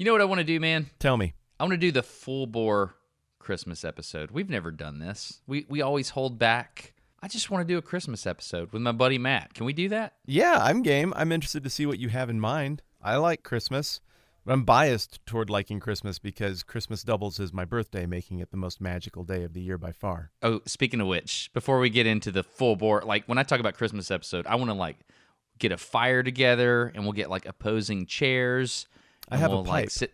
You know what I want to do, man? Tell me. I want to do the full bore Christmas episode. We've never done this. We always hold back. I just want to do a Christmas episode with my buddy Matt. Can we do that? Yeah, I'm game. I'm interested to see what you have in mind. I like Christmas, but I'm biased toward liking Christmas because Christmas doubles as my birthday, making it the most magical day of the year by far. Oh, speaking of which, before we get into the full bore, like when I talk about Christmas episode, I want to like get a fire together and we'll get like opposing chairs. I have we'll, a pipe. Like, sit.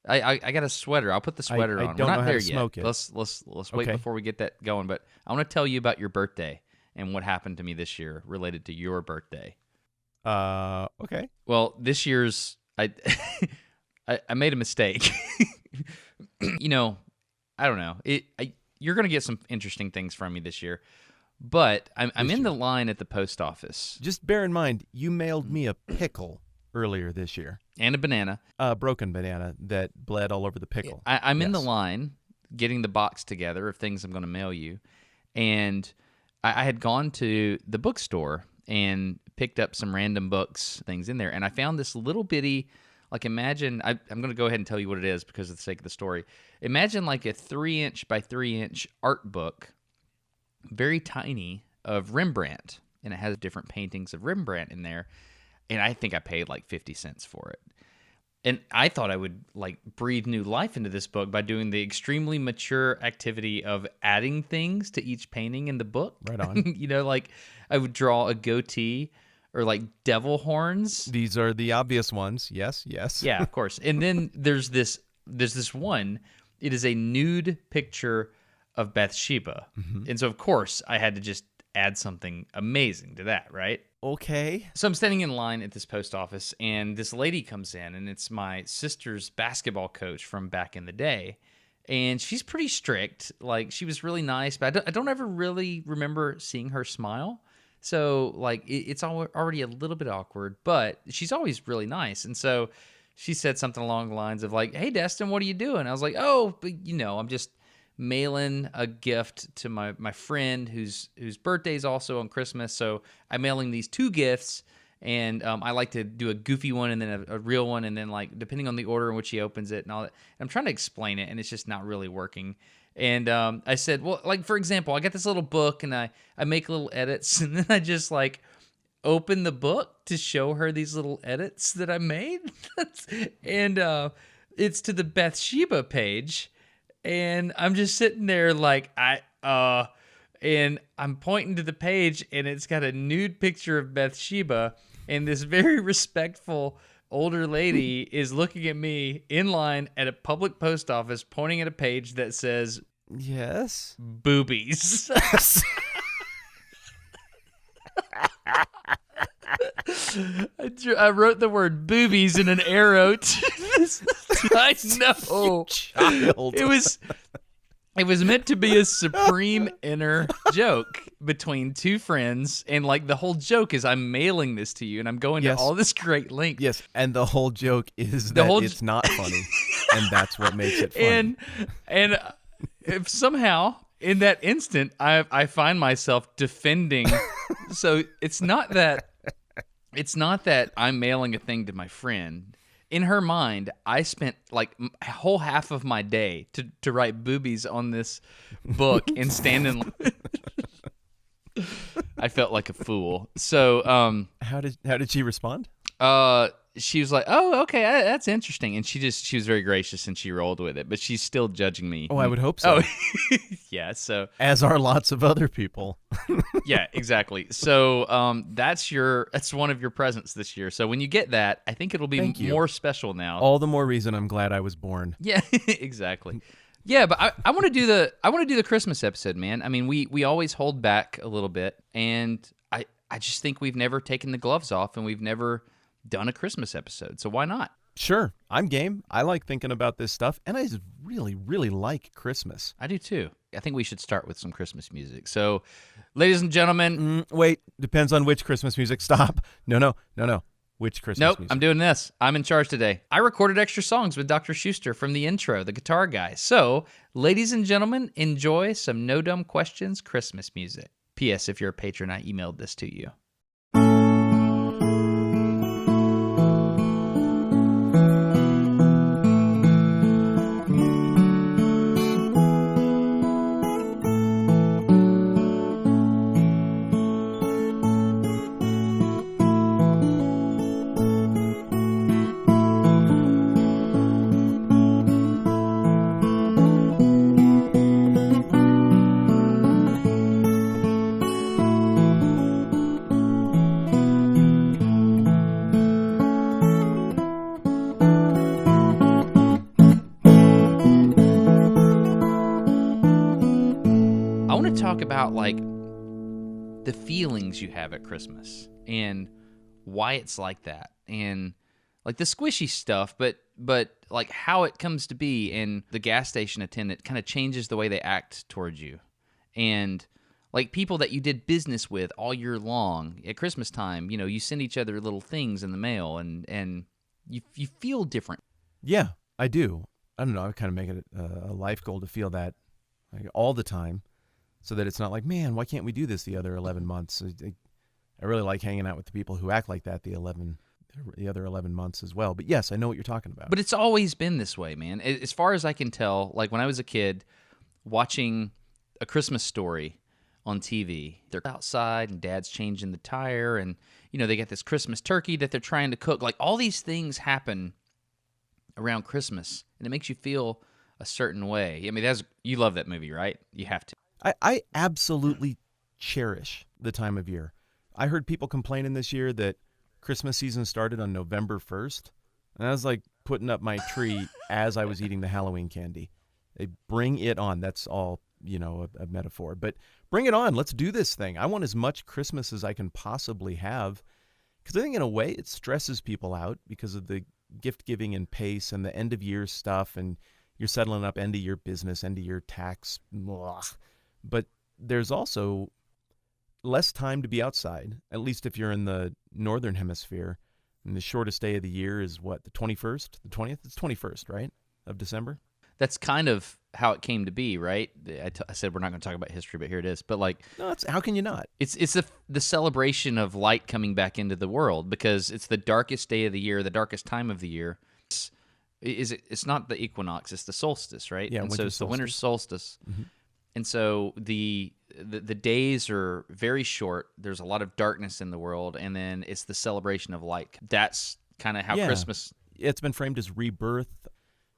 I got a sweater. I'll put the sweater on. Don't We're know not how there to yet. smoke it. Let's wait before we get that going. But I want to tell you about your birthday and what happened to me this year related to your birthday. Okay. Well, this year's I made a mistake. You know, I don't know. You're gonna get some interesting things from me this year, but I'm in the line at the post office. Just bear in mind, you mailed me a pickle earlier this year. And a banana. A broken banana that bled all over the pickle. I'm in the line getting the box together of things I'm going to mail you. And I had gone to the bookstore and picked up some random books, things in there. And I found this little bitty, like imagine, I'm going to go ahead and tell you what it is because of the sake of the story. Imagine like a 3-inch by 3-inch art book, very tiny, of Rembrandt. And it has different paintings of Rembrandt in there. And I think I paid like 50 cents for it. And I thought I would like breathe new life into this book by doing the extremely mature activity of adding things to each painting in the book. Right on. You know, like I would draw a goatee or like devil horns. These are the obvious ones. Yes, yes. Yeah, of course. And then there's this one. It is a nude picture of Bathsheba. Mm-hmm. And so, of course, I had to just add something amazing to that, right? Okay. So I'm standing in line at this post office, and this lady comes in, and it's my sister's basketball coach from back in the day. And she's pretty strict. Like, she was really nice, but I don't ever really remember seeing her smile. So, like, it's already a little bit awkward, but she's always really nice. And so she said something along the lines of, like, hey, Destin, what are you doing? I was like, oh, but, you know, I'm just mailing a gift to my friend whose birthday's also on Christmas. So I'm mailing these 2 gifts, and I like to do a goofy one and then a real one, and then like depending on the order in which he opens it and all that. I'm trying to explain it, and it's just not really working. And I said, well, like for example, I got this little book, and I make little edits, and then I just like open the book to show her these little edits that I made, and it's to the Bathsheba page. And I'm just sitting there like, and I'm pointing to the page, and it's got a nude picture of Bathsheba, and this very respectful older lady is looking at me in line at a public post office, pointing at a page that says, yes, boobies. I wrote the word boobies in an arrow to this. I know. Child. It was meant to be a supreme inner joke between 2 friends, and like the whole joke is I'm mailing this to you, and I'm going to all this great length. Yes, and the whole joke is that it's not funny, and that's what makes it funny. And if somehow in that instant I find myself defending, so it's not that I'm mailing a thing to my friend. In her mind, I spent like a whole half of my day to write boobies on this book and stand in. I felt like a fool. So, how did she respond? She was like, "Oh, okay, that's interesting," and she was very gracious and she rolled with it. But she's still judging me. Oh, I would hope so. Oh, yeah. So as are lots of other people. Yeah, exactly. So that's one of your presents this year. So when you get that, I think it'll be more special now. All the more reason I'm glad I was born. Yeah, exactly. Yeah, but I want to do the Christmas episode, man. I mean, we always hold back a little bit, and I just think we've never taken the gloves off, and we've never done a Christmas episode. So why not? Sure, I'm game. I like thinking about this stuff, and I just really, really like Christmas. I do too. I think we should start with some Christmas music. So, ladies and gentlemen... Wait, depends on which Christmas music. Stop. No. Which Christmas music? I'm doing this. I'm in charge today. I recorded extra songs with Dr. Schuster from the intro, the guitar guy. So, ladies and gentlemen, enjoy some No Dumb Questions Christmas music. P.S. If you're a patron, I emailed this to you. talk about like the feelings you have at Christmas and why it's like that, and like the squishy stuff, but like how it comes to be, and the gas station attendant kind of changes the way they act towards you, and like people that you did business with all year long at Christmas time, you send each other little things in the mail, and you feel different. Yeah, I do. I don't know. I kind of make it a life goal to feel that like, all the time, so that it's not like, man, why can't we do this the other 11 months? I really like hanging out with the people who act like that the other 11 months as well. But yes, I know what you're talking about. But it's always been this way, man. As far as I can tell, like when I was a kid watching A Christmas Story on TV, they're outside and dad's changing the tire, and they get this Christmas turkey that they're trying to cook. Like all these things happen around Christmas, and it makes you feel a certain way. I mean, you love that movie, right? You have to. I absolutely cherish the time of year. I heard people complaining this year that Christmas season started on November 1st, and I was like putting up my tree as I was eating the Halloween candy. They bring it on. That's all, a metaphor. But bring it on. Let's do this thing. I want as much Christmas as I can possibly have, because I think in a way it stresses people out because of the gift giving and pace and the end of year stuff, and you're settling up end of year business, end of year tax. Blah. But there's also less time to be outside, at least if you're in the northern hemisphere. And the shortest day of the year is what, the 21st, the 20th? It's 21st, right, of December? That's kind of how it came to be, right? I said we're not going to talk about history, but here it is. But like, no, how can you not? It's the celebration of light coming back into the world, because it's the darkest day of the year, the darkest time of the year. It's not the equinox, it's the solstice, right? Yeah, and so it's the winter solstice. Mm-hmm. And so the days are very short. There's a lot of darkness in the world, and then it's the celebration of light. That's kind of how Christmas. It's been framed as rebirth.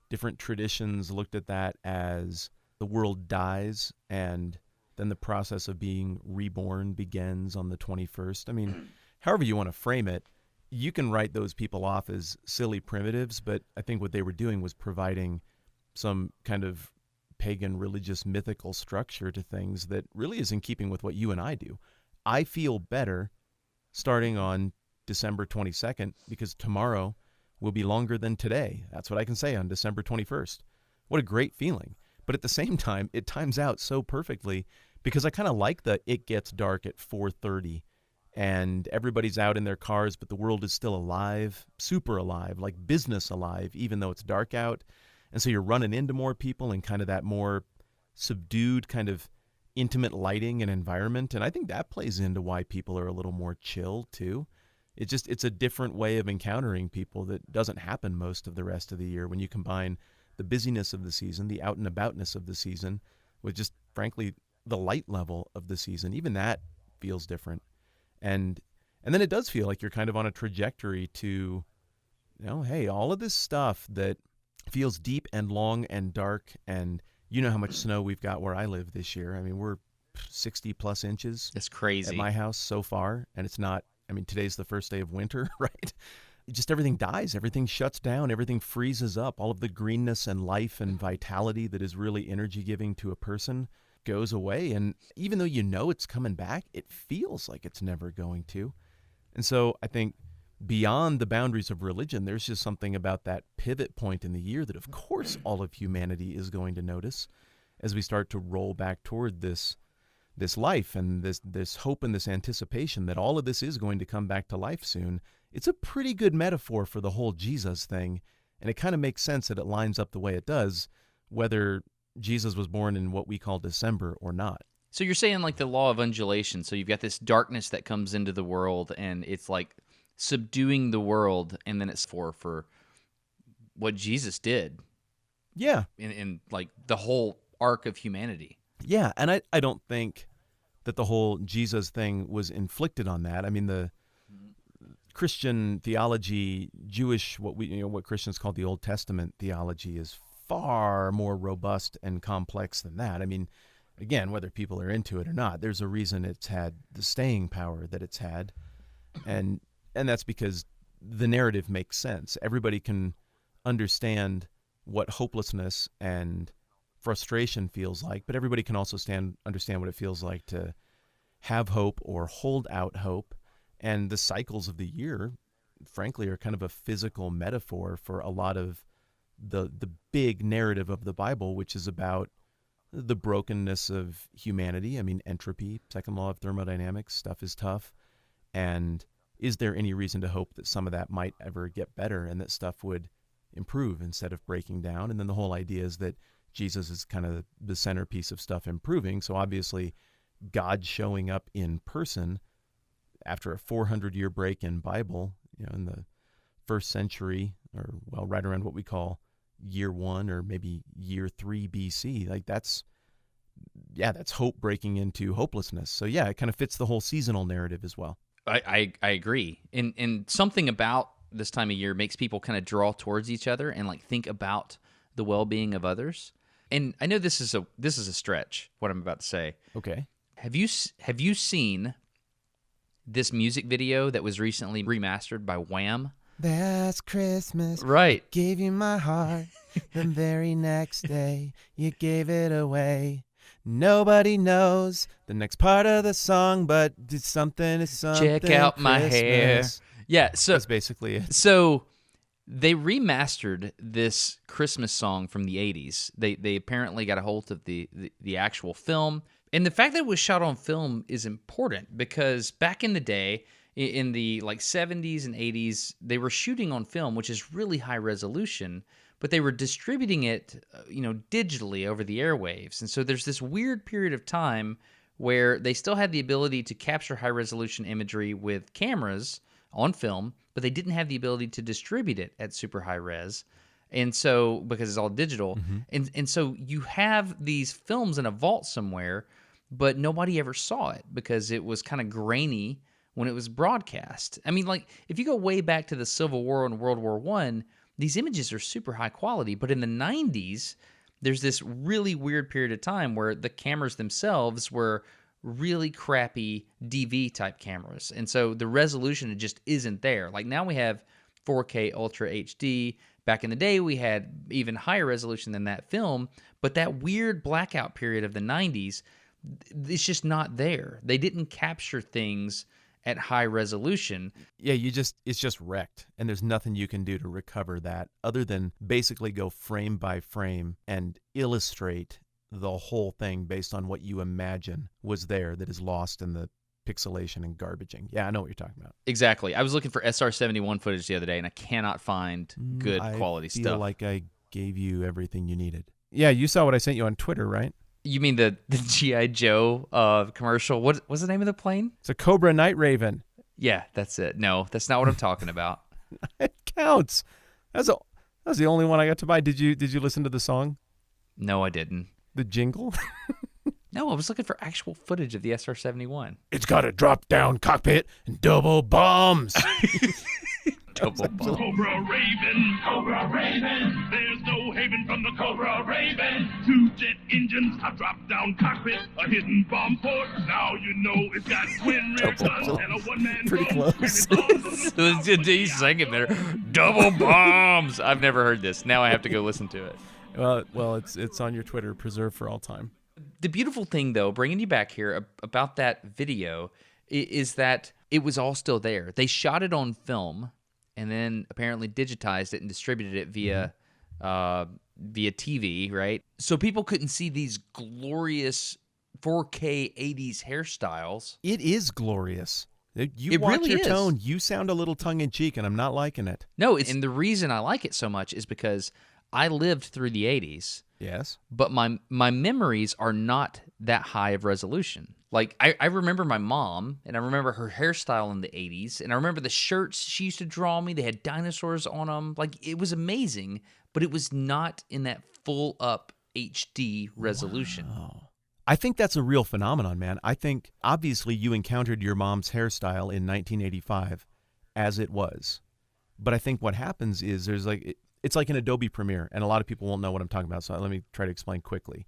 Different traditions looked at that as the world dies, and then the process of being reborn begins on the 21st. I mean, however you want to frame it, you can write those people off as silly primitives, but I think what they were doing was providing some kind of pagan, religious, mythical structure to things that really is in keeping with what you and I do. I feel better starting on December 22nd because tomorrow will be longer than today. That's what I can say on December 21st. What a great feeling. But at the same time, it times out so perfectly because I kind of like the it gets dark at 4:30 and everybody's out in their cars, but the world is still alive, super alive, like business alive, even though it's dark out. And so you're running into more people and kind of that more subdued kind of intimate lighting and environment. And I think that plays into why people are a little more chill too. It's a different way of encountering people that doesn't happen most of the rest of the year when you combine the busyness of the season, the out and aboutness of the season, with just frankly the light level of the season. Even that feels different. And then it does feel like you're kind of on a trajectory to, hey, all of this stuff that feels deep and long and dark, and you know how much snow we've got where I live this year. I mean, we're 60 plus inches. It's crazy at my house so far, and it's not. I mean, today's the first day of winter, right? Just everything dies, everything shuts down, everything freezes up. All of the greenness and life and vitality that is really energy giving to a person goes away. And even though it's coming back, it feels like it's never going to. And so I think beyond the boundaries of religion, there's just something about that pivot point in the year that, of course, all of humanity is going to notice as we start to roll back toward this life and this hope and this anticipation that all of this is going to come back to life soon. It's a pretty good metaphor for the whole Jesus thing, and it kind of makes sense that it lines up the way it does, whether Jesus was born in what we call December or not. So you're saying like the law of undulation. So you've got this darkness that comes into the world, and it's like subduing the world, and then it's for what Jesus did. Yeah. In like the whole arc of humanity. Yeah, and I don't think that the whole Jesus thing was inflicted on that. I mean, the Christian theology, Jewish, what Christians call the Old Testament theology, is far more robust and complex than that. I mean, again, whether people are into it or not, there's a reason it's had the staying power that it's had, and that's because the narrative makes sense. Everybody can understand what hopelessness and frustration feels like, but everybody can also understand what it feels like to have hope or hold out hope. And the cycles of the year, frankly, are kind of a physical metaphor for a lot of the big narrative of the Bible, which is about the brokenness of humanity. I mean, entropy, second law of thermodynamics, stuff is tough. And is there any reason to hope that some of that might ever get better and that stuff would improve instead of breaking down? And then the whole idea is that Jesus is kind of the centerpiece of stuff improving. So obviously, God showing up in person after a 400-year break in Bible, in the first century, or right around what we call year 1 or maybe year 3 BC, like that's hope breaking into hopelessness. So yeah, it kind of fits the whole seasonal narrative as well. I agree. And something about this time of year makes people kind of draw towards each other and like think about the well-being of others. And I know this is a stretch, what I'm about to say. Okay. Have you seen this music video that was recently remastered by Wham? That's Christmas. Right. I gave you my heart. The very next day, you gave it away. Nobody knows the next part of the song, but it's something. Check out my hair. Yeah, so that's basically it. So they remastered this Christmas song from the 80s. They apparently got a hold of the actual film. And the fact that it was shot on film is important because back in the day, in the like 70s and 80s, they were shooting on film, which is really high resolution, but they were distributing it, digitally over the airwaves. And so there's this weird period of time where they still had the ability to capture high resolution imagery with cameras on film, but they didn't have the ability to distribute it at super high res. And so, because it's all digital. Mm-hmm. And so you have these films in a vault somewhere, but nobody ever saw it because it was kind of grainy when it was broadcast. I mean, like, if you go way back to the Civil War and World War I, these images are super high quality. But in the 90s, there's this really weird period of time where the cameras themselves were really crappy DV-type cameras. And so the resolution just isn't there. Like, now we have 4K Ultra HD. Back in the day, we had even higher resolution than that film. But that weird blackout period of the 90s, it's just not there. They didn't capture things at high resolution. Yeah, it's just wrecked, and there's nothing you can do to recover that other than basically go frame by frame and illustrate the whole thing based on what you imagine was there that is lost in the pixelation and garbaging. Yeah, I know what you're talking about. Exactly. I was looking for SR-71 footage the other day, and I cannot find good quality stuff. I feel like I gave you everything you needed. Yeah, you saw what I sent you on Twitter, right? You mean the G.I. Joe commercial? What's the name of the plane? It's a Cobra Night Raven. Yeah, that's it. No, that's not what I'm talking about. It counts. That's the only one I got to buy. Did you listen to the song? No, I didn't. The jingle? No, I was looking for actual footage of the SR-71. It's got a drop-down cockpit and double bombs. Double bomb. Cobra Raven, there's no haven from the Cobra Raven. 2 jet engines, a drop-down cockpit, a hidden bomb port. Now you know it's got twin rear guns and a one-man Pretty gun. close. He sang it better. Double bombs. I've never heard this. Now I have to go listen to it. Well, it's on your Twitter, preserved for all time. The beautiful thing, though, bringing you back here about that video, is that it was all still there. They shot it on film and then apparently digitized it and distributed it via TV, right? So people couldn't see these glorious 4K 80s hairstyles. It is glorious. You It watch really your is. tone. You sound a little tongue-in-cheek, and I'm not liking it. No, and the reason I like it so much is because I lived through the 80s. Yes. But my memories are not that high of resolution. Like, I remember my mom, and I remember her hairstyle in the 80s, and I remember the shirts she used to draw me. They had dinosaurs on them. Like, it was amazing, but it was not in that full-up HD resolution. Wow. I think that's a real phenomenon, man. I think, obviously, you encountered your mom's hairstyle in 1985 as it was. But I think what happens is it's like an Adobe Premiere, and a lot of people won't know what I'm talking about, so let me try to explain quickly.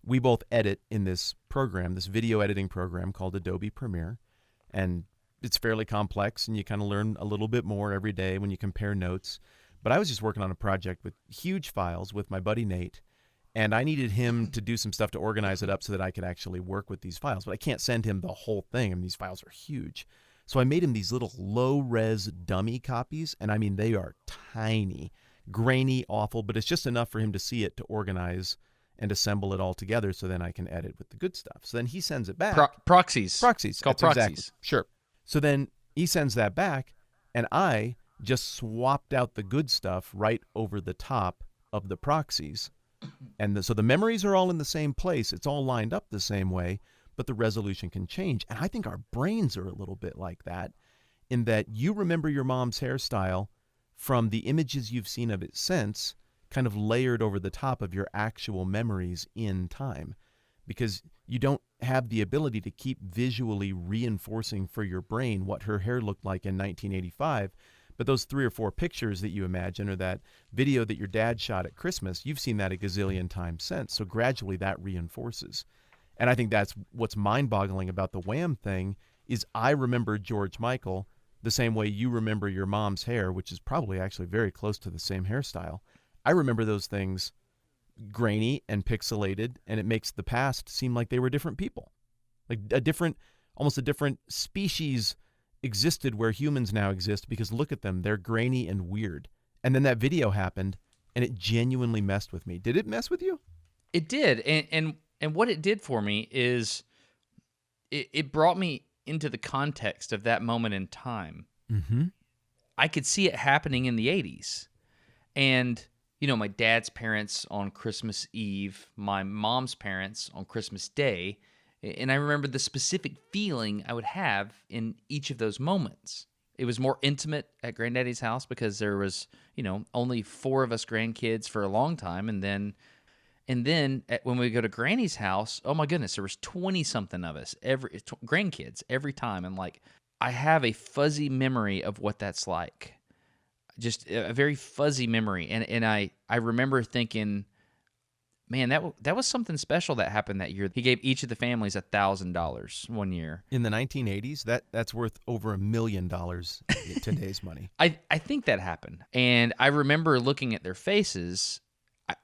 We both edit in this program, this video editing program called Adobe Premiere, and it's fairly complex, and you kind of learn a little bit more every day when you compare notes. But I was just working on a project with huge files with my buddy Nate, And I needed him to do some stuff to organize it up so that I could actually work with these files. But I can't send him the whole thing. I mean, these files are huge. So I made him these little low-res dummy copies. And I mean, they are tiny, grainy, awful, but it's just enough for him to see it, to organize and assemble it all together, so then I can edit with the good stuff. So then he sends it back. Proxies. Proxies. Called That's proxies. Exactly. Sure. So then he sends that back, and I just swapped out the good stuff right over the top of the proxies. And so the memories are all in the same place. It's all lined up the same way, but the resolution can change. And I think our brains are a little bit like that, in that you remember your mom's hairstyle from the images you've seen of it since, kind of layered over the top of your actual memories in time, because you don't have the ability to keep visually reinforcing for your brain what her hair looked like in 1985. But those 3 or 4 pictures that you imagine, or that video that your dad shot at Christmas, you've seen that a gazillion times since. So gradually that reinforces. And I think that's what's mind-boggling about the Wham thing, is I remember George Michael the same way you remember your mom's hair, which is probably actually very close to the same hairstyle. I remember those things grainy and pixelated, and it makes the past seem like they were different people. Like almost a different species existed where humans now exist, because look at them, they're grainy and weird. And then that video happened, and it genuinely messed with me. Did it mess with you? It did. And what it did for me is it brought me into the context of that moment in time. Mm-hmm. I could see it happening in the 80s. And my dad's parents on Christmas Eve, my mom's parents on Christmas Day, and I remember the specific feeling I would have in each of those moments. It was more intimate at Granddaddy's house because there was, only 4 of us grandkids for a long time, and then when we go to Granny's house, oh my goodness, there was 20-something of us, grandkids every time, and I have a fuzzy memory of what that's like. Just a very fuzzy memory. And I remember thinking, man, that was something special that happened that year. He gave each of the families $1,000 one year. In the 1980s, that's worth over $1 million in today's money. I think that happened. And I remember looking at their faces,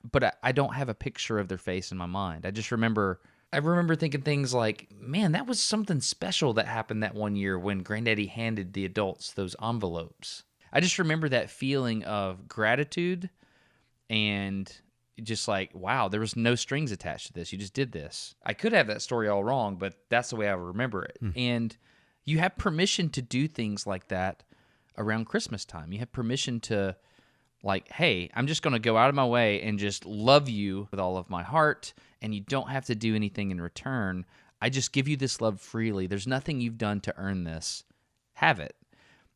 but I don't have a picture of their face in my mind. I remember thinking things like, man, that was something special that happened that one year when Granddaddy handed the adults those envelopes. I just remember that feeling of gratitude and just like, wow, there was no strings attached to this. You just did this. I could have that story all wrong, but that's the way I remember it. And you have permission to do things like that around Christmas time. You have permission to, hey, I'm just going to go out of my way and just love you with all of my heart, and you don't have to do anything in return. I just give you this love freely. There's nothing you've done to earn this. Have it.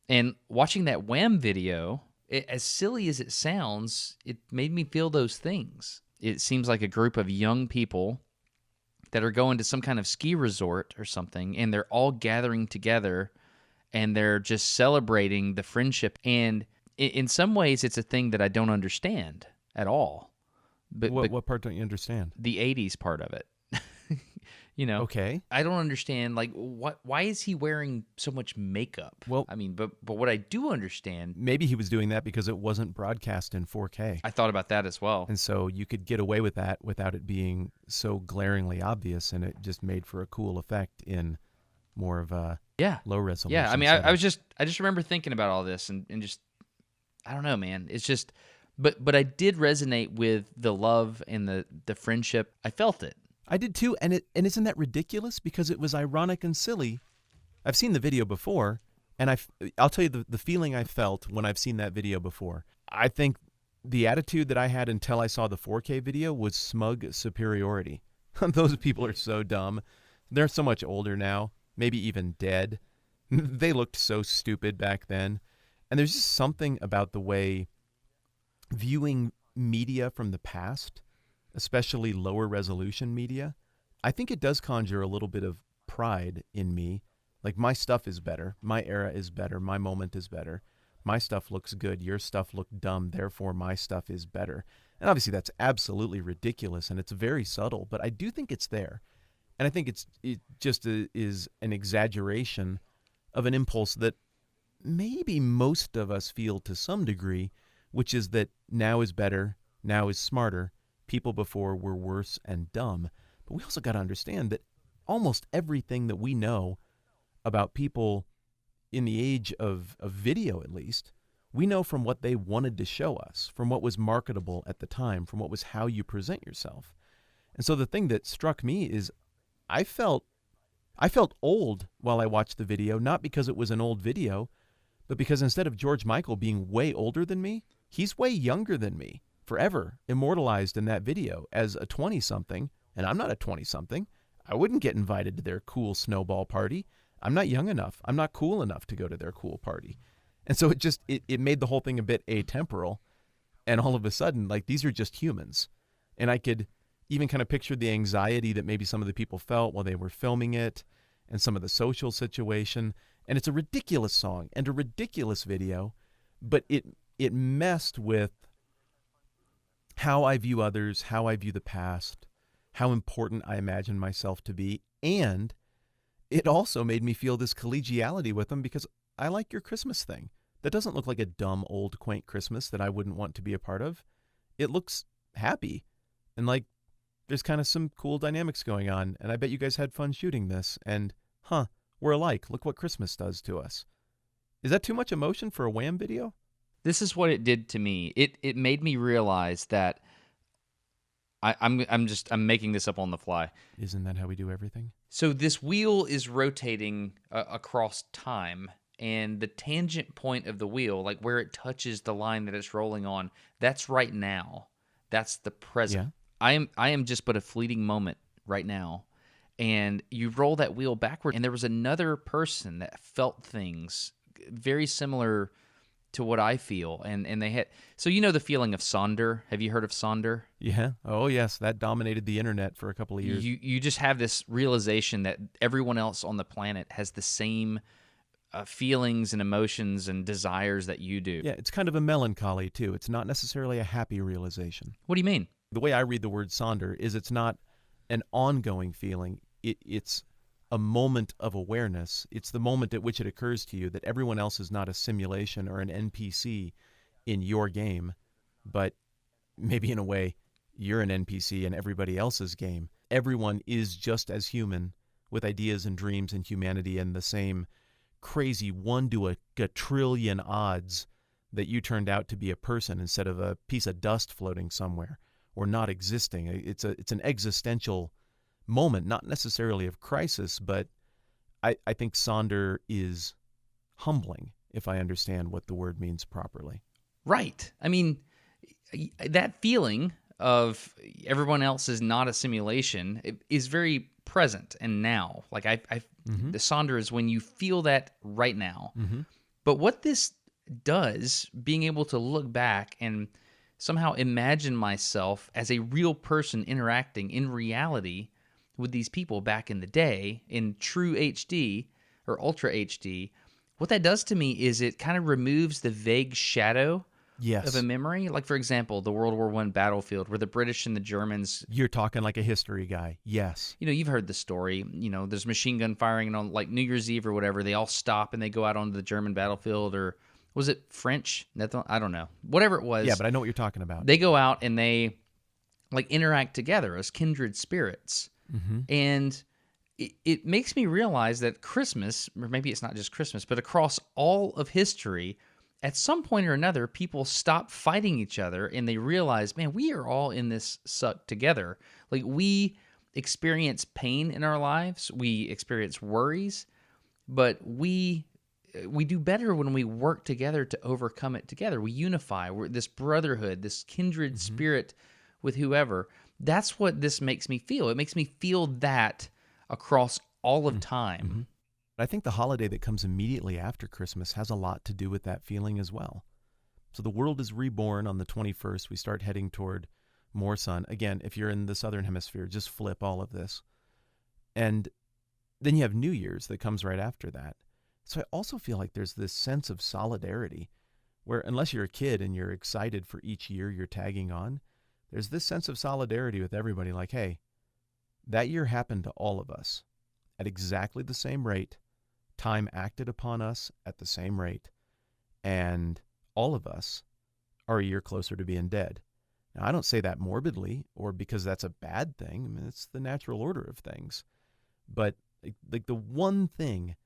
And watching that Wham video, as silly as it sounds, it made me feel those things. It seems like a group of young people that are going to some kind of ski resort or something, and they're all gathering together, and they're just celebrating the friendship. And in some ways, it's a thing that I don't understand at all. But what part don't you understand? The 80s part of it. Okay. I don't understand, why is he wearing so much makeup? Well, I mean, but what I do understand... Maybe he was doing that because it wasn't broadcast in 4K. I thought about that as well. And so you could get away with that without it being so glaringly obvious, and it just made for a cool effect in more of a low resolution. Yeah, I mean, I just remember thinking about all this and just, I don't know, man. It's just, but I did resonate with the love and the friendship. I felt it. I did too, and isn't that ridiculous? Because it was ironic and silly. I've seen the video before, and I'll tell you the feeling I felt when I've seen that video before. I think the attitude that I had until I saw the 4K video was smug superiority. Those people are so dumb. They're so much older now, maybe even dead. They looked so stupid back then. And there's just something about the way viewing media from the past, especially lower resolution media, I think it does conjure a little bit of pride in me. Like, my stuff is better. My era is better. My moment is better. My stuff looks good. Your stuff looked dumb. Therefore, my stuff is better. And obviously, that's absolutely ridiculous, and it's very subtle, but I do think it's there. And I think it just is an exaggeration of an impulse that maybe most of us feel to some degree, which is that now is better, now is smarter, people before were worse and dumb. But we also got to understand that almost everything that we know about people in the age of video, at least, we know from what they wanted to show us, from what was marketable at the time, from what was how you present yourself. And so the thing that struck me is I felt old while I watched the video, not because it was an old video, but because instead of George Michael being way older than me, he's way younger than me, forever immortalized in that video as a 20-something, and I'm not a 20-something. I wouldn't get invited to their cool snowball party. I'm not young enough. I'm not cool enough to go to their cool party. And so it made the whole thing a bit atemporal. And all of a sudden, like, these are just humans. And I could even kind of picture the anxiety that maybe some of the people felt while they were filming it and some of the social situation. And it's a ridiculous song and a ridiculous video, but it messed with how I view others, how I view the past, how important I imagine myself to be. And it also made me feel this collegiality with them because I like your Christmas thing. That doesn't look like a dumb, old, quaint Christmas that I wouldn't want to be a part of. It looks happy. And like, there's kind of some cool dynamics going on. And I bet you guys had fun shooting this. And, we're alike. Look what Christmas does to us. Is that too much emotion for a Wham video? This is what it did to me. It made me realize that I'm making this up on the fly. Isn't that how we do everything? So this wheel is rotating across time, and the tangent point of the wheel, like where it touches the line that it's rolling on, that's right now. That's the present. Yeah. I am just but a fleeting moment right now. And you roll that wheel backward, and there was another person that felt things very similar to what I feel. And they had, so you know the feeling of Sonder. Have you heard of Sonder? Yeah. Oh, yes. That dominated the internet for a couple of years. You just have this realization that everyone else on the planet has the same feelings and emotions and desires that you do. Yeah, it's kind of a melancholy, too. It's not necessarily a happy realization. What do you mean? The way I read the word Sonder is it's not an ongoing feeling. It's a moment of awareness. It's the moment at which it occurs to you that everyone else is not a simulation or an NPC in your game, but maybe in a way you're an NPC in everybody else's game. Everyone is just as human with ideas and dreams and humanity and the same crazy 1 to a trillion odds that you turned out to be a person instead of a piece of dust floating somewhere or not existing. It's an existential moment, not necessarily of crisis, but I think Sonder is humbling, if I understand what the word means properly. Right. I mean, that feeling of everyone else is not a simulation is very present and now. Like the Sonder is when you feel that right now. Mm-hmm. But what this does, being able to look back and somehow imagine myself as a real person interacting in reality with these people back in the day in true HD or ultra HD, what that does to me is it kind of removes the vague shadow of a memory. Like, for example, the World War I battlefield where the British and the Germans... You're talking like a history guy. Yes. You know, you've heard the story. You know, there's machine gun firing and on like New Year's Eve or whatever. They all stop and they go out onto the German battlefield, or was it French? I don't know. Whatever it was. Yeah, but I know what you're talking about. They go out and they like interact together as kindred spirits. Mm-hmm. And it makes me realize that Christmas, or maybe it's not just Christmas, but across all of history, at some point or another, people stop fighting each other and they realize, man, we are all in this suck together. Like, we experience pain in our lives, we experience worries, but we do better when we work together to overcome it together. We unify. We're this brotherhood, this kindred spirit with whoever. That's what this makes me feel. It makes me feel that across all of time. Mm-hmm. I think the holiday that comes immediately after Christmas has a lot to do with that feeling as well. So the world is reborn on the 21st. We start heading toward more sun. Again, if you're in the southern hemisphere, just flip all of this. And then you have New Year's that comes right after that. So I also feel like there's this sense of solidarity where, unless you're a kid and you're excited for each year you're tagging on, there's this sense of solidarity with everybody, like, hey, that year happened to all of us at exactly the same rate. Time acted upon us at the same rate. And all of us are a year closer to being dead. Now, I don't say that morbidly or because that's a bad thing. I mean, it's the natural order of things. But like the one thing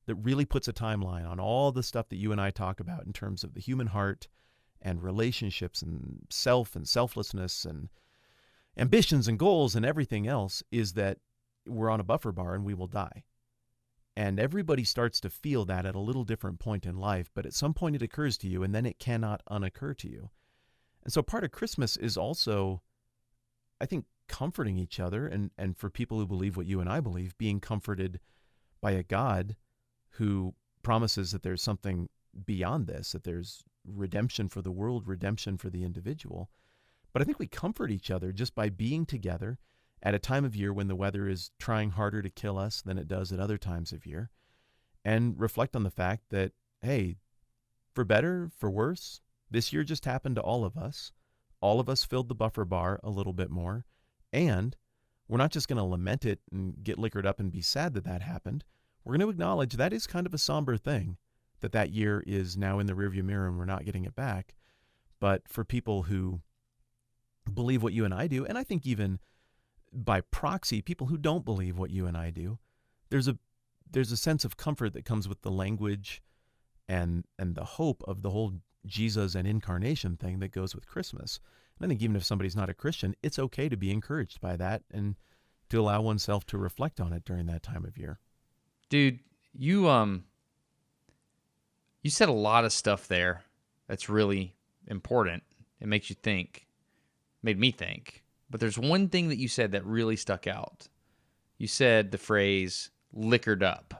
that really puts a timeline on all the stuff that you and I talk about in terms of the human heart and relationships and self and selflessness and ambitions and goals and everything else is that we're on a buffer bar and we will die. And everybody starts to feel that at a little different point in life, but at some point it occurs to you and then it cannot unoccur to you. And so part of Christmas is also, I think, comforting each other and for people who believe what you and I believe, being comforted by a God who promises that there's something beyond this, that there's redemption for the world, redemption for the individual. But I think we comfort each other just by being together at a time of year when the weather is trying harder to kill us than it does at other times of year, and reflect on the fact that, hey, for better, for worse, this year just happened to all of us. All of us filled the buffer bar a little bit more, and we're not just going to lament it and get liquored up and be sad that that happened. We're going to acknowledge that is kind of a somber thing, that year is now in the rearview mirror and we're not getting it back. But for people who believe what you and I do, and I think even by proxy, people who don't believe what you and I do, there's a sense of comfort that comes with the language and the hope of the whole Jesus and incarnation thing that goes with Christmas. And I think even if somebody's not a Christian, it's okay to be encouraged by that and to allow oneself to reflect on it during that time of year. Dude, you said a lot of stuff there that's really important. It makes you think, made me think. But there's one thing that you said that really stuck out. You said the phrase liquored up.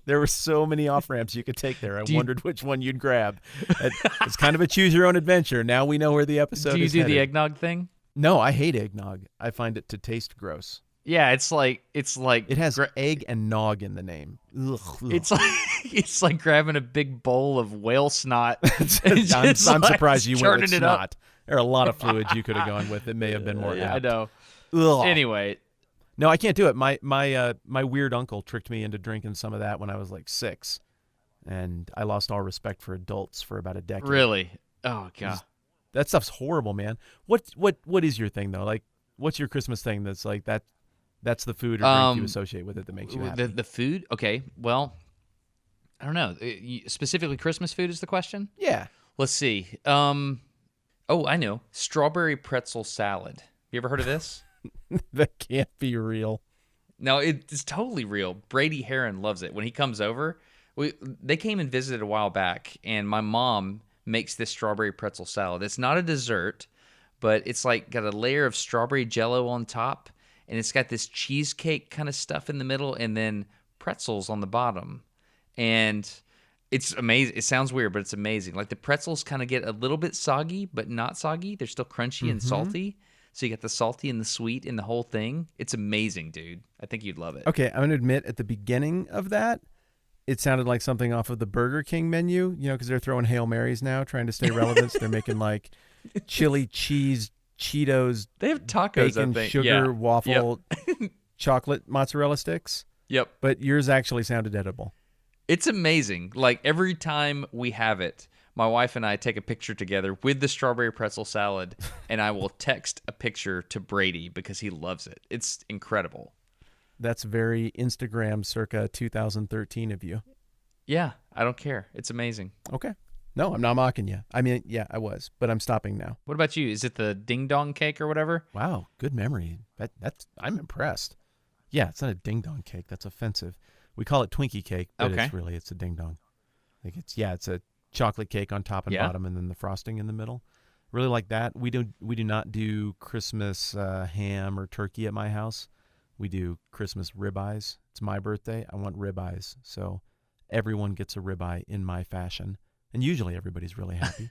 There were so many off-ramps you could take there. I wondered which one you'd grab. It's kind of a choose-your-own-adventure. Now we know where the episode is Do you do headed. the eggnog thing? No, I hate eggnog. I find it to taste gross. Yeah, it's like It has egg and nog in the name. Ugh. it's like grabbing a big bowl of whale snot. I'm surprised you went with churning it up. snot. There are a lot of fluids you could have gone with. It may have been more Yeah, I apt. know. Ugh. Anyway, No, I can't do it. My weird uncle tricked me into drinking some of that when I was like 6, and I lost all respect for adults for about a decade. really? Oh god. That stuff's horrible, man. What is your thing though? Like, what's your Christmas thing that's like that? That's the food or drink you associate with it that makes you happy. The food? Okay. Well, I don't know. Specifically Christmas food is the question? Yeah. Let's see. Oh, I know. Strawberry pretzel salad. You ever heard of this? That can't be real. No, it's totally real. Brady Heron loves it. When he comes over, they came and visited a while back, and my mom makes this strawberry pretzel salad. It's not a dessert, but it's like got a layer of strawberry jello on top, and it's got this cheesecake kind of stuff in the middle, and then pretzels on the bottom. And it's amazing. It sounds weird, but it's amazing. Like the pretzels kind of get a little bit soggy, but not soggy. They're still crunchy and salty. So you get the salty and the sweet in the whole thing. It's amazing, dude. I think you'd love it. Okay, I'm going to admit at the beginning of that, it sounded like something off of the Burger King menu, because they're throwing Hail Marys now, trying to stay relevant. So they're making like chili cheese, Cheetos, They have tacos, bacon, I think. sugar, Yeah. waffle, chocolate mozzarella sticks. Yep. But yours actually sounded edible. It's amazing. Like every time we have it, my wife and I take a picture together with the strawberry pretzel salad, and I will text a picture to Brady because he loves it. It's incredible. That's very Instagram circa 2013 of you. Yeah, I don't care. It's amazing. Okay. No, I'm not mocking you. I mean, yeah, I was, but I'm stopping now. What about you? Is it the ding dong cake or whatever? Wow, good memory. I'm impressed. Yeah, it's not a ding dong cake. That's offensive. We call it Twinkie cake, but Okay. it's a ding dong. Like it's a chocolate cake on top and Yeah. bottom, and then the frosting in the middle. Really like that. We do not do Christmas ham or turkey at my house. We do Christmas ribeyes. It's my birthday. I want ribeyes, so everyone gets a ribeye in my fashion, and usually everybody's really happy.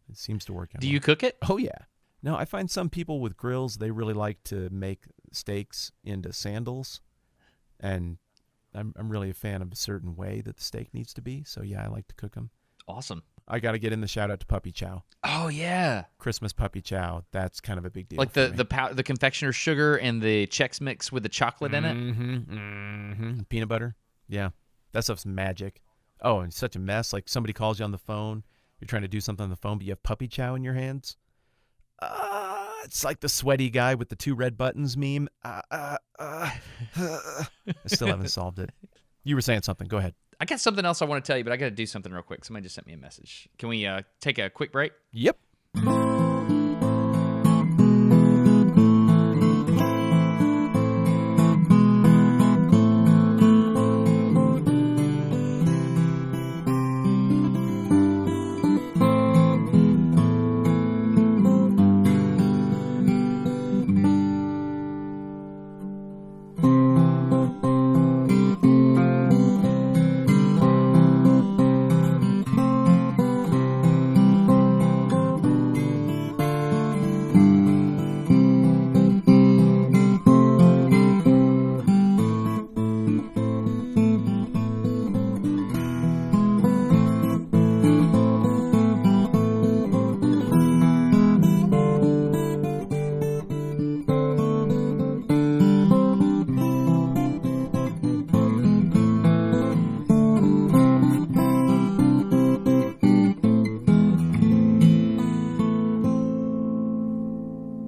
It seems to work out. Do you cook it? Oh yeah. No, I find some people with grills, they really like to make steaks into sandals, and I'm really a fan of a certain way that the steak needs to be. So yeah, I like to cook them. Awesome. I got to get in the shout out to Puppy Chow. Oh yeah. Christmas Puppy Chow. That's kind of a big deal. Like for the me. the confectioner sugar and the Chex Mix with the chocolate in it. Mm-hmm. Peanut butter. Yeah, that stuff's magic. Oh, and it's such a mess. Like somebody calls you on the phone, you're trying to do something on the phone, but you have Puppy Chow in your hands. It's like the sweaty guy with the 2 red buttons meme. I still haven't solved it. You were saying something. Go ahead. I got something else I want to tell you, but I got to do something real quick. Somebody just sent me a message. Can we take a quick break? Yep.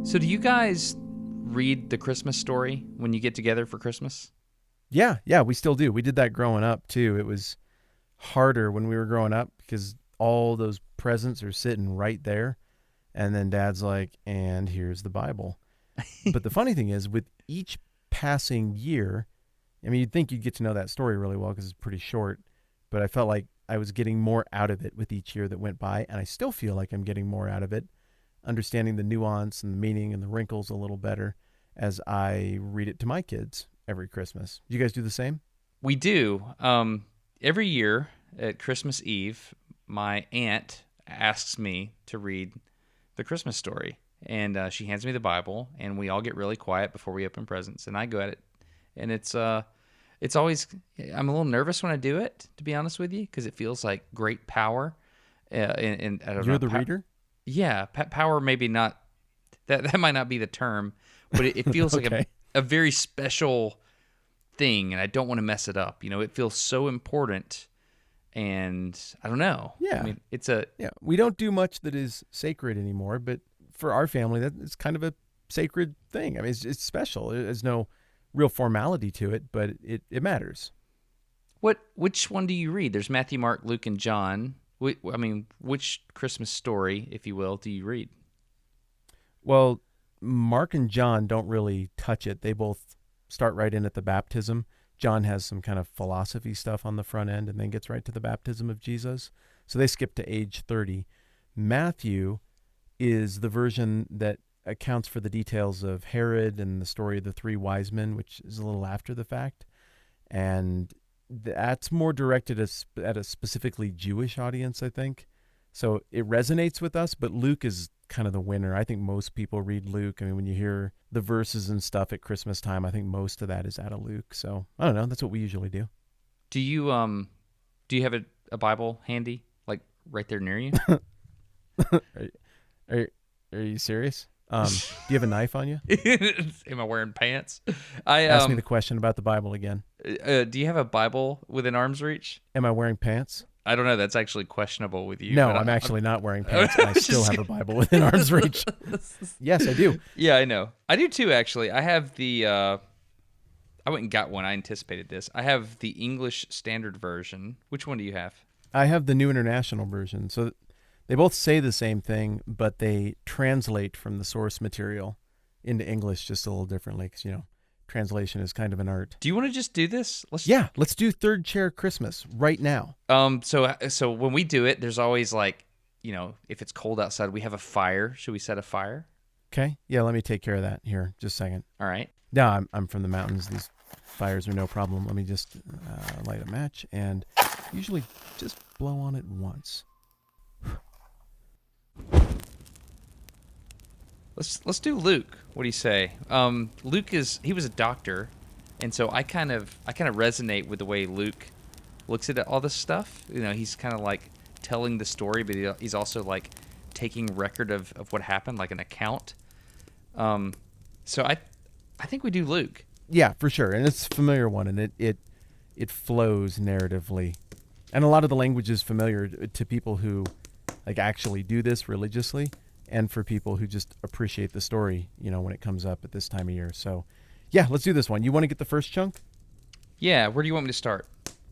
So do you guys read the Christmas story when you get together for Christmas? Yeah, we still do. We did that growing up, too. It was harder when we were growing up because all those presents are sitting right there. And then Dad's like, and here's the Bible. But the funny thing is, with each passing year, I mean, you'd think you'd get to know that story really well because it's pretty short. But I felt like I was getting more out of it with each year that went by. And I still feel like I'm getting more out of it, understanding the nuance and the meaning and the wrinkles a little better as I read it to my kids every Christmas. Do you guys do the same? We do. Every year at Christmas Eve, my aunt asks me to read the Christmas story. And she hands me the Bible, and we all get really quiet before we open presents. And I go at it. And it's always, I'm a little nervous when I do it, to be honest with you, because it feels like great power. And I don't You're know, the reader? Yeah, power maybe not, that might not be the term, but it feels Okay. like a very special thing, and I don't want to mess it up. You know, it feels so important, and I don't know. Yeah. I mean, Yeah, we don't do much that is sacred anymore, but for our family, that it's kind of a sacred thing. I mean, it's special. There's no real formality to it, but it matters. which one do you read? There's Matthew, Mark, Luke, and John. I mean, which Christmas story, if you will, do you read? Well, Mark and John don't really touch it. They both start right in at the baptism. John has some kind of philosophy stuff on the front end and then gets right to the baptism of Jesus. So they skip to age 30. Matthew is the version that accounts for the details of Herod and the story of the 3 wise men, which is a little after the fact. And that's more directed at a specifically Jewish audience, I think. So it resonates with us, but Luke is kind of the winner. I think most people read Luke. I mean, when you hear the verses and stuff at Christmas time, I think most of that is out of Luke. So I don't know. That's what we usually do. Do you have a Bible handy, like right there near you? Are you serious? Do you have a knife on you? Am I wearing pants? Ask me the question about the Bible again. Do you have a Bible within arm's reach? Am I wearing pants? I don't know. That's actually questionable with you. No, but I'm actually not wearing pants, and I still have a Bible within arm's reach. Yes, I do. Yeah, I know. I do too, actually. I have the... I went and got one. I anticipated this. I have the English Standard Version. Which one do you have? I have the New International Version. So they both say the same thing, but they translate from the source material into English just a little differently because, translation is kind of an art. Do you want to just do this? Let's do Third Chair Christmas right now. So when we do it, there's always like, if it's cold outside, we have a fire. Should we set a fire? Okay. Yeah, let me take care of that here. Just a second. All right. Yeah, I'm from the mountains. These fires are no problem. Let me just light a match and usually just blow on it once. Let's do Luke. What do you say? Luke he was a doctor, and so I kind of resonate with the way Luke looks at all this stuff. He's kind of like telling the story, but he's also like taking record of what happened, like an account. So I think we do Luke. Yeah, for sure, and it's a familiar one, and it flows narratively, and a lot of the language is familiar to people who like actually do this religiously. and for people who just appreciate the story, when it comes up at this time of year. So, yeah, let's do this one. You want to get the first chunk? Yeah, where do you want me to start?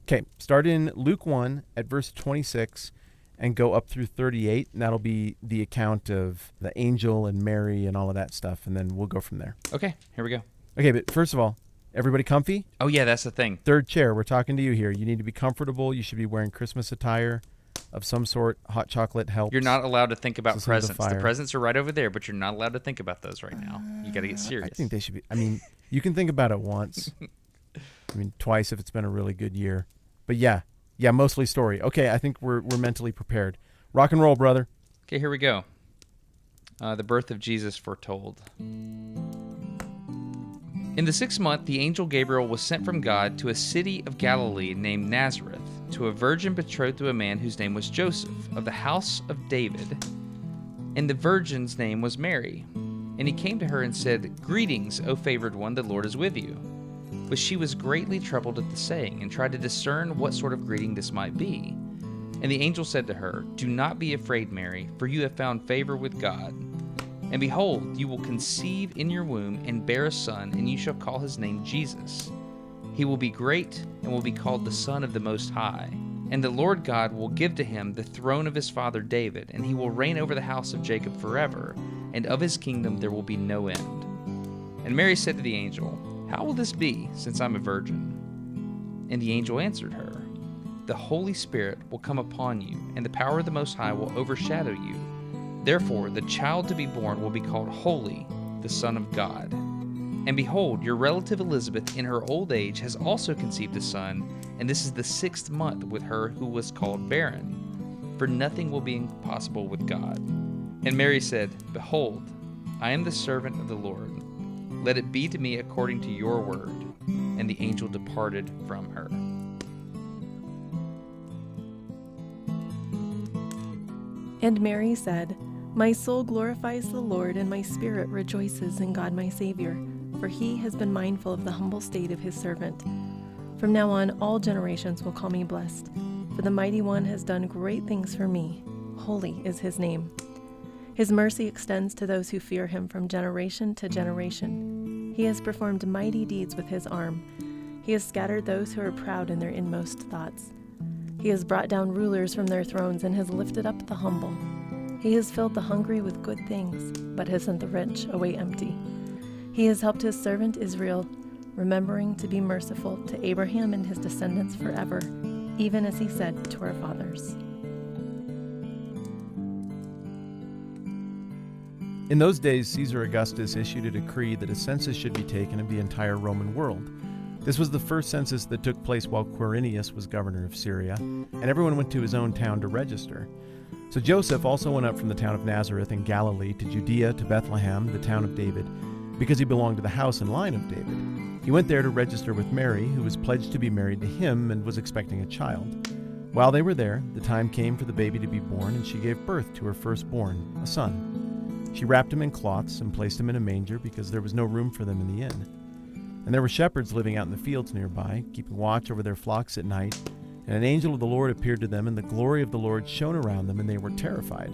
Okay, start in Luke 1 at verse 26 and go up through 38, and that'll be the account of the angel and Mary and all of that stuff, and then we'll go from there. Okay, here we go. Okay, but first of all, everybody comfy? Oh, yeah, that's the thing. Third chair, we're talking to you here. You need to be comfortable. You should be wearing Christmas attire of some sort. Hot chocolate helps. You're not allowed to think about Listen to the presents. The fire. presents are right over there, but you're not allowed to think about those right now. You got to get serious. I think they should be. I mean, you can think about it once. Twice if it's been a really good year. But yeah, mostly story. Okay, I think we're mentally prepared. Rock and roll, brother. Okay, here we go. The birth of Jesus foretold. In the 6th month, the angel Gabriel was sent from God to a city of Galilee named Nazareth, to a virgin betrothed to a man whose name was Joseph, of the house of David. And the virgin's name was Mary. And he came to her and said, "Greetings, O favored one, the Lord is with you." But she was greatly troubled at the saying, and tried to discern what sort of greeting this might be. And the angel said to her, "Do not be afraid, Mary, for you have found favor with God. And behold, you will conceive in your womb and bear a son, and you shall call his name Jesus. He will be great and will be called the Son of the Most High. And the Lord God will give to him the throne of his father David, and he will reign over the house of Jacob forever, and of his kingdom there will be no end." And Mary said to the angel, "How will this be, since I'm a virgin?" And the angel answered her, "The Holy Spirit will come upon you, and the power of the Most High will overshadow you. Therefore, the child to be born will be called Holy, the Son of God. And behold, your relative Elizabeth in her old age has also conceived a son, and this is the 6th month with her who was called barren. For nothing will be impossible with God." And Mary said, "Behold, I am the servant of the Lord. Let it be to me according to your word." And the angel departed from her. And Mary said, "My soul glorifies the Lord, and my spirit rejoices in God my Savior, for he has been mindful of the humble state of his servant. From now on, all generations will call me blessed, for the Mighty One has done great things for me. Holy is his name. His mercy extends to those who fear him from generation to generation. He has performed mighty deeds with his arm. He has scattered those who are proud in their inmost thoughts. He has brought down rulers from their thrones and has lifted up the humble. He has filled the hungry with good things, but has sent the rich away empty. He has helped his servant Israel, remembering to be merciful to Abraham and his descendants forever, even as he said to our fathers." In those days, Caesar Augustus issued a decree that a census should be taken of the entire Roman world. This was the first census that took place while Quirinius was governor of Syria, and everyone went to his own town to register. So Joseph also went up from the town of Nazareth in Galilee to Judea to Bethlehem, the town of David, because he belonged to the house and line of David. He went there to register with Mary, who was pledged to be married to him and was expecting a child. While they were there, the time came for the baby to be born, and she gave birth to her firstborn, a son. She wrapped him in cloths and placed him in a manger because there was no room for them in the inn. And there were shepherds living out in the fields nearby, keeping watch over their flocks at night. And an angel of the Lord appeared to them, and the glory of the Lord shone around them, and they were terrified.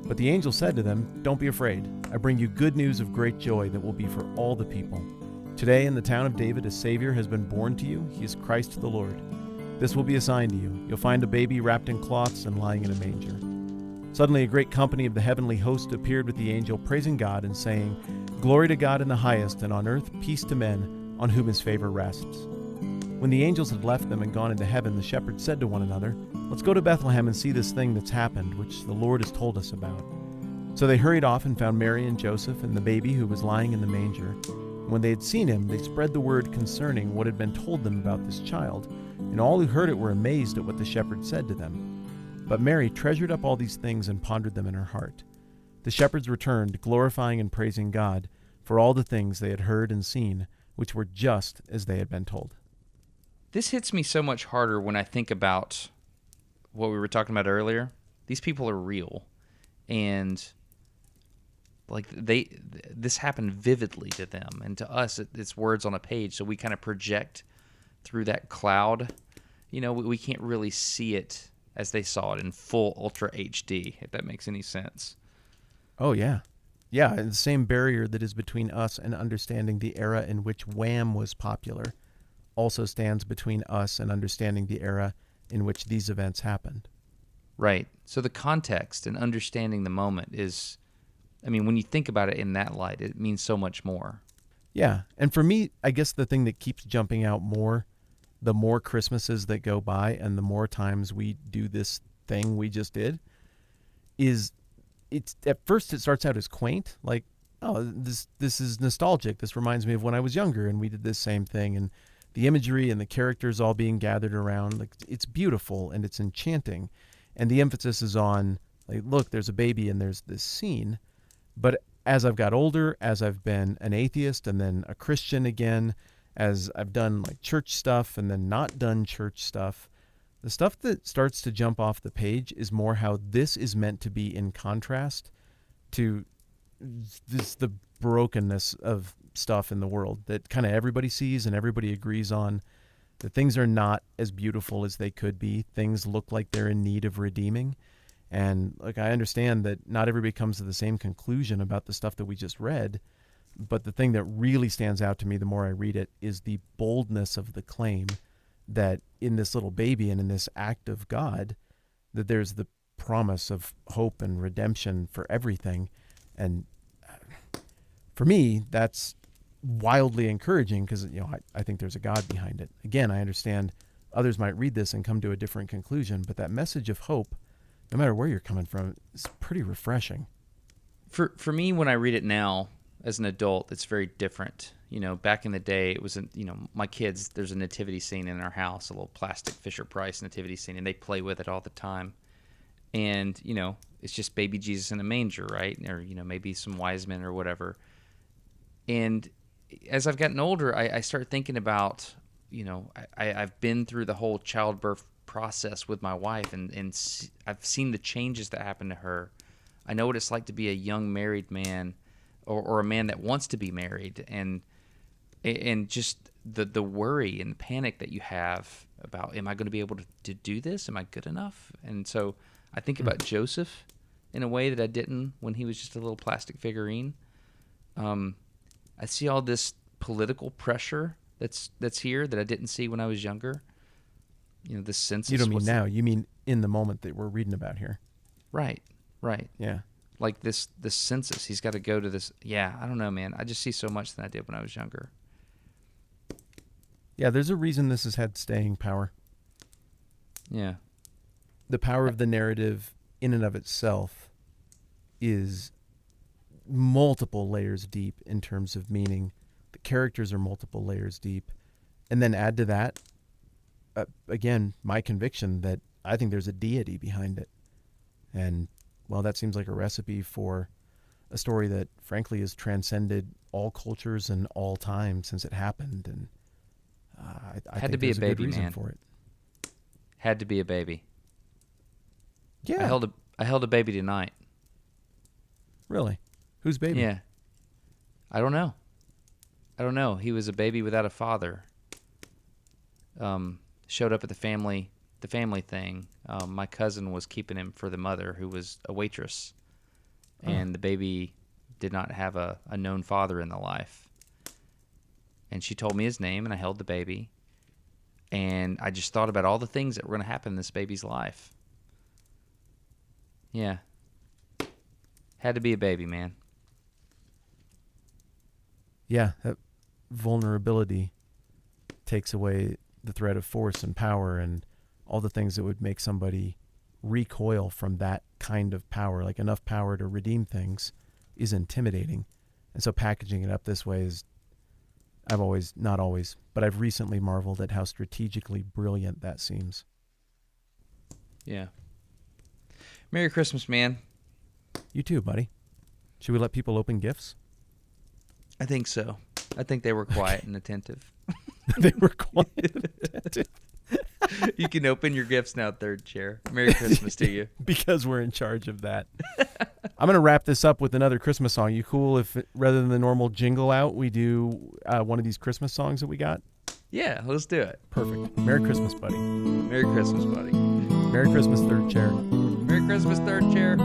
But the angel said to them, "Don't be afraid. I bring you good news of great joy that will be for all the people. Today in the town of David a Savior has been born to you. He is Christ the Lord. This will be a sign to you. You'll find a baby wrapped in cloths and lying in a manger." Suddenly a great company of the heavenly host appeared with the angel, praising God and saying, "Glory to God in the highest, and on earth peace to men on whom his favor rests." When the angels had left them and gone into heaven, the shepherds said to one another, "Let's go to Bethlehem and see this thing that's happened, which the Lord has told us about." So they hurried off and found Mary and Joseph and the baby who was lying in the manger. And when they had seen him, they spread the word concerning what had been told them about this child. And all who heard it were amazed at what the shepherds said to them. But Mary treasured up all these things and pondered them in her heart. The shepherds returned, glorifying and praising God for all the things they had heard and seen, which were just as they had been told. This hits me so much harder when I think about what we were talking about earlier. These people are real, and like this happened vividly to them, and to us it's words on a page, so we kind of project through that cloud. We can't really see it as they saw it in full Ultra HD, if that makes any sense. Oh, yeah. Yeah, and the same barrier that is between us and understanding the era in which Wham was popular also stands between us and understanding the era in which these events happened. Right. So the context and understanding the moment is, I mean, when you think about it in that light, it means so much more. Yeah, and for me, I guess the thing that keeps jumping out more, the more Christmases that go by and the more times we do this thing we just did, is it's at first it starts out as quaint, like, oh, this is nostalgic. This reminds me of when I was younger and we did this same thing, and the imagery and the characters all being gathered around, like, it's beautiful and it's enchanting. And the emphasis is on, like, look, there's a baby and there's this scene. But as I've got older, as I've been an atheist and then a Christian again, as I've done like church stuff and then not done church stuff, the stuff that starts to jump off the page is more how this is meant to be in contrast to the brokenness of stuff in the world that kind of everybody sees and everybody agrees on, that things are not as beautiful as they could be. Things look like they're in need of redeeming. And like, I understand that not everybody comes to the same conclusion about the stuff that we just read, but the thing that really stands out to me the more I read it is the boldness of the claim that in this little baby and in this act of God, that there's the promise of hope and redemption for everything. And for me, that's wildly encouraging because, you know, I think there's a God behind it. Again, I understand others might read this and come to a different conclusion, but that message of hope, no matter where you're coming from, is pretty refreshing. For me, when I read it now as an adult, it's very different. You know, back in the day, it was, my kids, there's a nativity scene in our house, a little plastic Fisher-Price nativity scene, and they play with it all the time. And, you know, it's just baby Jesus in a manger, right? Or, you know, maybe some wise men or whatever. And as I've gotten older, I start thinking about, you know, I've been through the whole childbirth process with my wife, and I've seen the changes that happen to her. I know what it's like to be a young married man or a man that wants to be married, and just the worry and panic that you have about, am I going to be able to do this? Am I good enough? And so I think about Joseph in a way that I didn't when he was just a little plastic figurine. I see all this political pressure that's here that I didn't see when I was younger. You know, this census. You don't mean now. You mean in the moment that we're reading about here. Right. Yeah. Like this census. He's got to go to this. Yeah, I don't know, man. I just see so much than I did when I was younger. Yeah, there's a reason this has had staying power. Yeah. The power of the narrative in and of itself is multiple layers deep in terms of meaning. The characters are multiple layers deep. And then add to that, again, my conviction that I think there's a deity behind it. And, well, that seems like a recipe for a story that, frankly, has transcended all cultures and all time since it happened. And I had think to be a there's baby, good reason man. for it. Had to be a baby. Yeah. I held a baby tonight. Really? Whose baby? Yeah. I don't know. He was a baby without a father. Showed up at the family thing. My cousin was keeping him for the mother, who was a waitress, and the baby did not have a known father in the life. And she told me his name, and I held the baby, and I just thought about all the things that were going to happen in this baby's life. Yeah. Had to be a baby, man. Yeah, that vulnerability takes away the threat of force and power and all the things that would make somebody recoil from that kind of power. Like, enough power to redeem things is intimidating. And so packaging it up this way is, not always, but I've recently marveled at how strategically brilliant that seems. Yeah. Merry Christmas, man. You too, buddy. Should we let people open gifts? I think so. I think they were quiet and attentive. They were quiet and attentive. You can open your gifts now, third chair. Merry Christmas to you. Because we're in charge of that. I'm going to wrap this up with another Christmas song. You cool if, rather than the normal jingle out, we do one of these Christmas songs that we got? Yeah, let's do it. Perfect. Merry Christmas, buddy. Merry Christmas, buddy. Merry Christmas, third chair. Merry Christmas, third chair.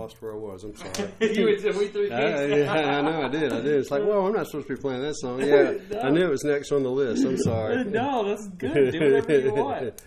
lost where I was. I'm sorry. We threw Yeah, I know I did. It's like, well, I'm not supposed to be playing that song. Yeah, No. I knew it was next on the list. I'm sorry. No, that's good. Do whatever you want.